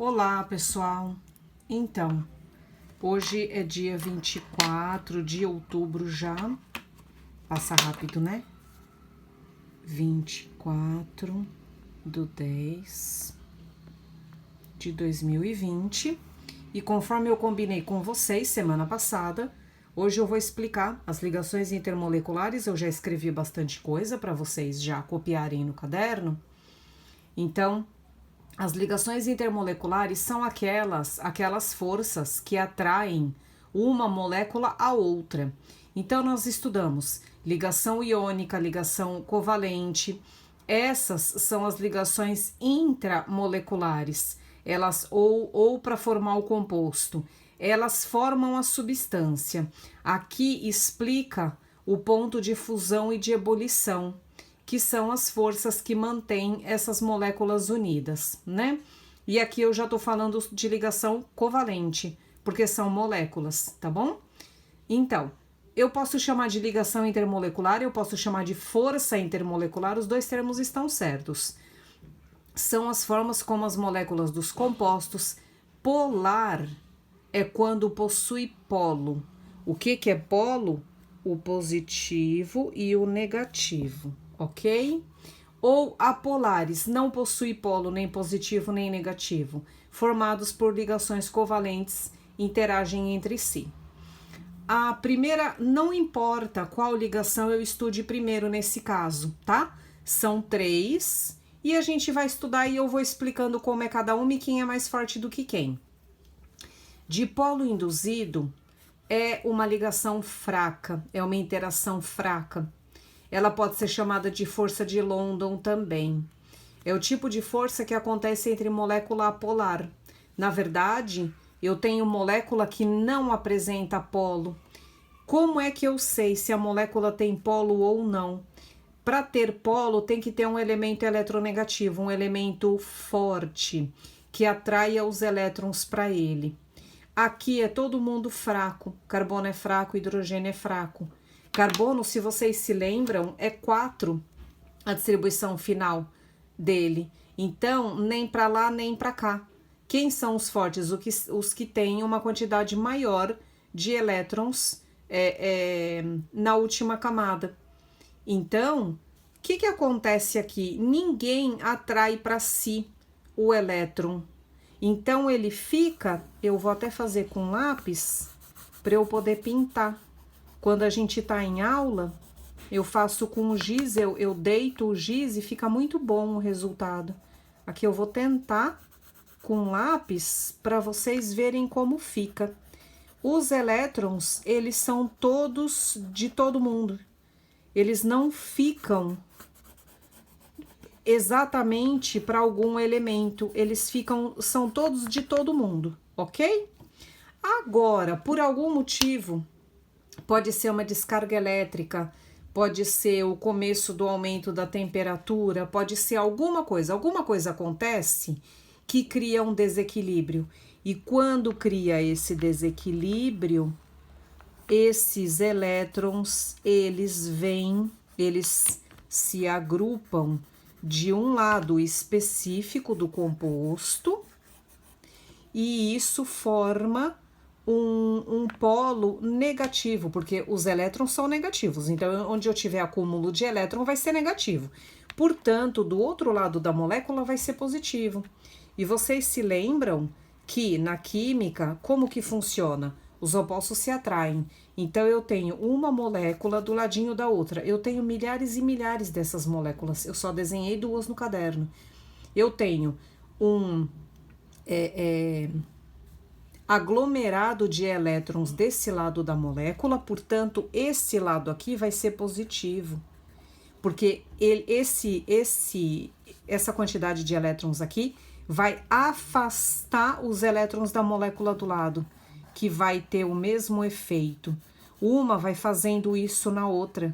Olá, pessoal. Então, hoje é dia 24 de outubro já. Passa rápido, né? 24/10 de 2020. E conforme eu combinei com vocês semana passada, hoje eu vou explicar as ligações intermoleculares. Eu já escrevi bastante coisa para vocês já copiarem no caderno. Então, as ligações intermoleculares são aquelas forças que atraem uma molécula à outra. Então, nós estudamos ligação iônica, ligação covalente. Essas são as ligações intramoleculares. Elas, ou para formar o composto, elas formam a substância. Aqui explica o ponto de fusão e de ebulição, que são as forças que mantêm essas moléculas unidas, né? E aqui eu já tô falando de ligação covalente, porque são moléculas, tá bom? Então, eu posso chamar de ligação intermolecular, eu posso chamar de força intermolecular, os dois termos estão certos. São as formas como as moléculas dos compostos. Polar é quando possui polo. O que é polo? O positivo e o negativo, ok? Ou apolares, não possui polo nem positivo nem negativo, formados por ligações covalentes, interagem entre si. A primeira, não importa qual ligação eu estude primeiro nesse caso, tá? São 3 e a gente vai estudar e eu vou explicando como é cada uma e quem é mais forte do que quem. Dipolo induzido é uma ligação fraca, é uma interação fraca. Ela pode ser chamada de força de London também. É o tipo de força que acontece entre molécula apolar. Na verdade, eu tenho molécula que não apresenta polo. Como é que eu sei se a molécula tem polo ou não? Para ter polo, tem que ter um elemento eletronegativo, um elemento forte, que atraia os elétrons para ele. Aqui é todo mundo fraco, carbono é fraco, hidrogênio é fraco. Carbono, se vocês se lembram, é 4 a distribuição final dele. Então, nem para lá, nem para cá. Quem são os fortes? Os que têm uma quantidade maior de elétrons na última camada. Então, o que acontece aqui? Ninguém atrai para si o elétron. Então, ele fica, eu vou até fazer com lápis, para eu poder pintar. Quando a gente tá em aula, eu faço com o giz, eu deito o giz e fica muito bom o resultado. Aqui eu vou tentar com lápis para vocês verem como fica. Os elétrons, eles são todos de todo mundo. Eles não ficam exatamente para algum elemento, eles são todos de todo mundo, ok? Agora, por algum motivo, pode ser uma descarga elétrica, pode ser o começo do aumento da temperatura, pode ser alguma coisa acontece que cria um desequilíbrio. E quando cria esse desequilíbrio, esses elétrons, eles se agrupam de um lado específico do composto e isso forma um polo negativo, porque os elétrons são negativos, então onde eu tiver acúmulo de elétron vai ser negativo. Portanto, do outro lado da molécula vai ser positivo. E vocês se lembram que na química, como que funciona? Os opostos se atraem. Então, eu tenho uma molécula do ladinho da outra. Eu tenho milhares e milhares dessas moléculas. Eu só desenhei 2 no caderno. Eu tenho um aglomerado de elétrons desse lado da molécula, portanto, esse lado aqui vai ser positivo. Porque essa quantidade de elétrons aqui vai afastar os elétrons da molécula do lado, que vai ter o mesmo efeito. Uma vai fazendo isso na outra.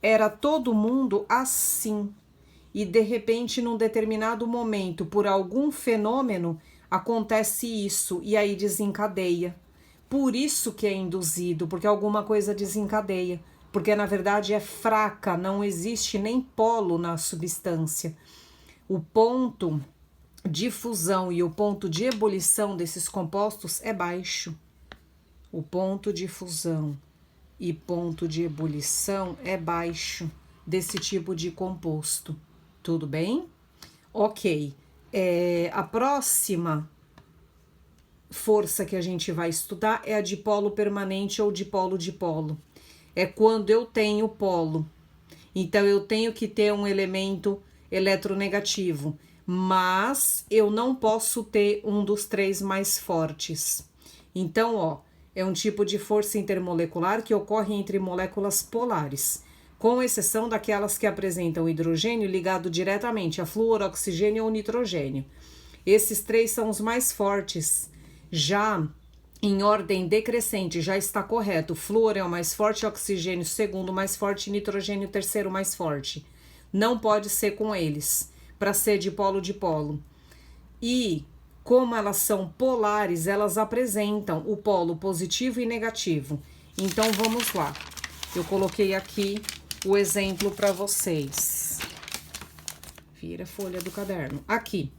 Era todo mundo assim. E de repente, num determinado momento, por algum fenômeno, acontece isso e aí desencadeia. Por isso que é induzido, porque alguma coisa desencadeia. Porque na verdade é fraca, não existe nem polo na substância. O ponto de fusão e o ponto de ebulição desses compostos é baixo. O ponto de fusão e ponto de ebulição é baixo desse tipo de composto. Tudo bem? Ok. A próxima força que a gente vai estudar é a dipolo permanente ou dipolo-dipolo. É quando eu tenho polo. Então, eu tenho que ter um elemento eletronegativo, mas eu não posso ter um dos três mais fortes. Então, ó, é um tipo de força intermolecular que ocorre entre moléculas polares, com exceção daquelas que apresentam hidrogênio ligado diretamente a flúor, oxigênio ou nitrogênio. Esses três são os mais fortes. Já em ordem decrescente, já está correto. Flúor é o mais forte, oxigênio segundo mais forte, nitrogênio terceiro mais forte. Não pode ser com eles, para ser dipolo-dipolo. E, como elas são polares, elas apresentam o polo positivo e negativo. Então, vamos lá. Eu coloquei aqui o exemplo para vocês. Vira a folha do caderno. Aqui.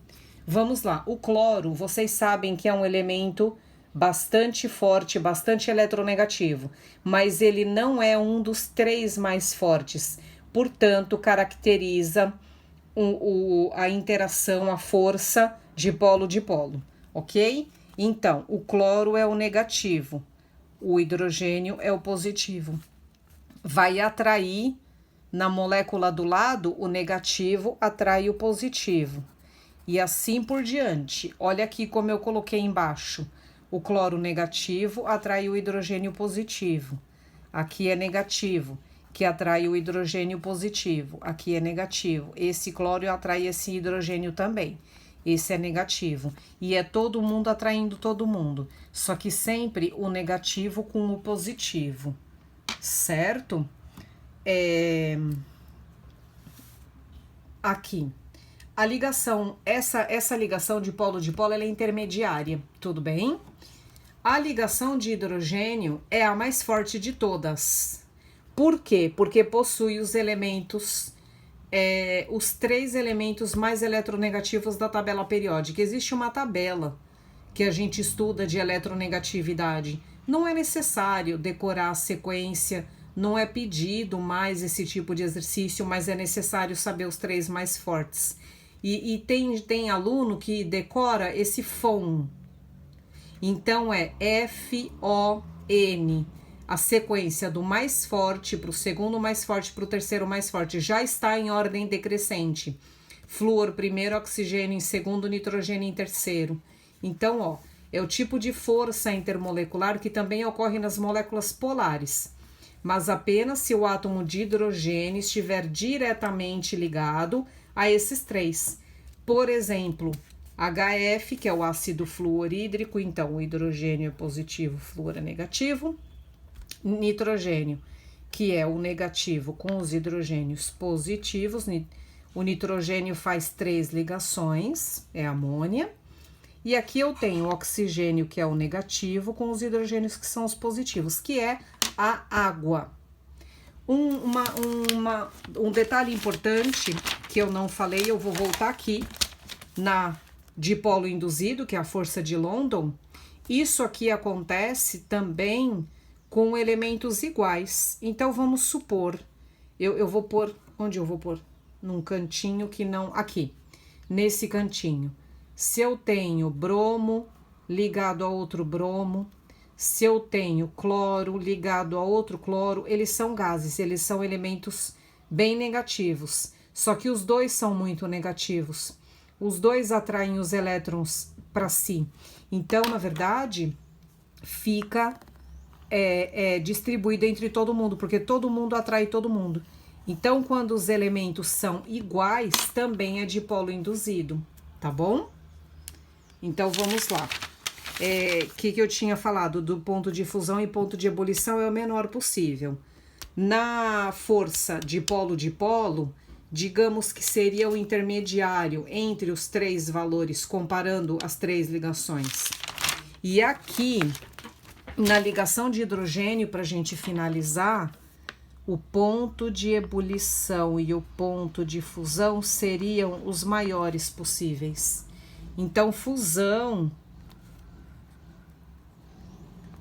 Vamos lá. O cloro, vocês sabem que é um elemento bastante forte, bastante eletronegativo, mas ele não é um dos três mais fortes, portanto, caracteriza a interação, a força de polo-dipolo, ok? Então, o cloro é o negativo, o hidrogênio é o positivo. Vai atrair na molécula do lado, o negativo atrai o positivo. E assim por diante. Olha aqui como eu coloquei embaixo. O cloro negativo atrai o hidrogênio positivo. Aqui é negativo, que atrai o hidrogênio positivo. Aqui é negativo. Esse cloro atrai esse hidrogênio também. Esse é negativo. E é todo mundo atraindo todo mundo. Só que sempre o negativo com o positivo. Certo? Aqui. A ligação, essa ligação de polo-dipolo, ela é intermediária. Tudo bem? A ligação de hidrogênio é a mais forte de todas. Por quê? Porque possui os elementos, os três elementos mais eletronegativos da tabela periódica. Existe uma tabela que a gente estuda de eletronegatividade. Não é necessário decorar a sequência, não é pedido mais esse tipo de exercício, mas é necessário saber os três mais fortes. E tem aluno que decora esse FON. Então, é F-O-N, a sequência do mais forte para o segundo mais forte para o terceiro mais forte. Já está em ordem decrescente. Flúor primeiro, oxigênio em segundo, nitrogênio em terceiro. Então, ó, é o tipo de força intermolecular que também ocorre nas moléculas polares, mas apenas se o átomo de hidrogênio estiver diretamente ligado a esses três. Por exemplo, HF, que é o ácido fluorídrico, então o hidrogênio é positivo, flúor é negativo. Nitrogênio, que é o negativo com os hidrogênios positivos. O nitrogênio faz 3 ligações, é amônia. E aqui eu tenho o oxigênio, que é o negativo, com os hidrogênios, que são os positivos, que é a água. Um detalhe importante que eu não falei, eu vou voltar aqui na dipolo induzido, que é a força de London. Isso aqui acontece também com elementos iguais. Então, vamos supor, eu vou pôr, onde eu vou pôr? Num cantinho que não, aqui, nesse cantinho. Se eu tenho bromo ligado a outro bromo, se eu tenho cloro ligado a outro cloro, eles são gases, eles são elementos bem negativos. Só que os dois são muito negativos. Os dois atraem os elétrons para si. Então, na verdade, fica distribuído entre todo mundo, porque todo mundo atrai todo mundo. Então, quando os elementos são iguais, também é dipolo induzido, tá bom? Então, vamos lá. Que eu tinha falado do ponto de fusão e ponto de ebulição é o menor possível. Na força dipolo-dipolo, digamos que seria o intermediário entre os três valores, comparando as três ligações. E aqui, na ligação de hidrogênio, para a gente finalizar, o ponto de ebulição e o ponto de fusão seriam os maiores possíveis. Então, fusão,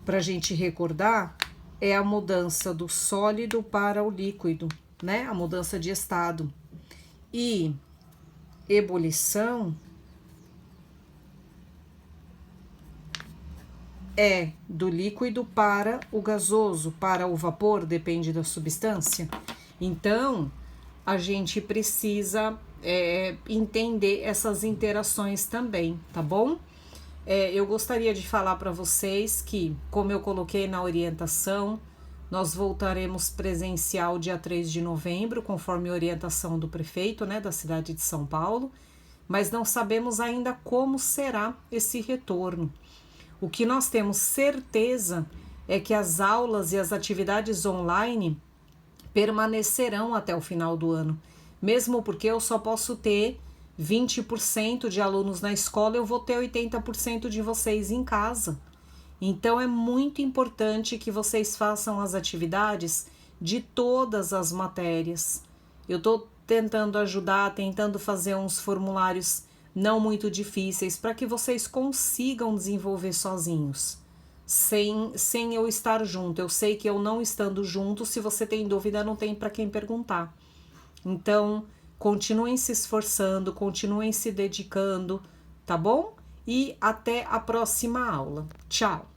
para a gente recordar, é a mudança do sólido para o líquido, né? A mudança de estado. E ebulição é do líquido para o gasoso, para o vapor, depende da substância. Então, a gente precisa entender essas interações também, tá bom? Eu gostaria de falar para vocês que, como eu coloquei na orientação, nós voltaremos presencial dia 3 de novembro, conforme a orientação do prefeito, né, da cidade de São Paulo, mas não sabemos ainda como será esse retorno. O que nós temos certeza é que as aulas e as atividades online permanecerão até o final do ano, mesmo porque eu só posso ter 20% de alunos na escola, eu vou ter 80% de vocês em casa. Então é muito importante que vocês façam as atividades de todas as matérias. Eu estou tentando ajudar, tentando fazer uns formulários não muito difíceis para que vocês consigam desenvolver sozinhos, sem eu estar junto. Eu sei que eu não estando junto, se você tem dúvida, não tem para quem perguntar. Então, continuem se esforçando, continuem se dedicando, tá bom? E até a próxima aula. Tchau!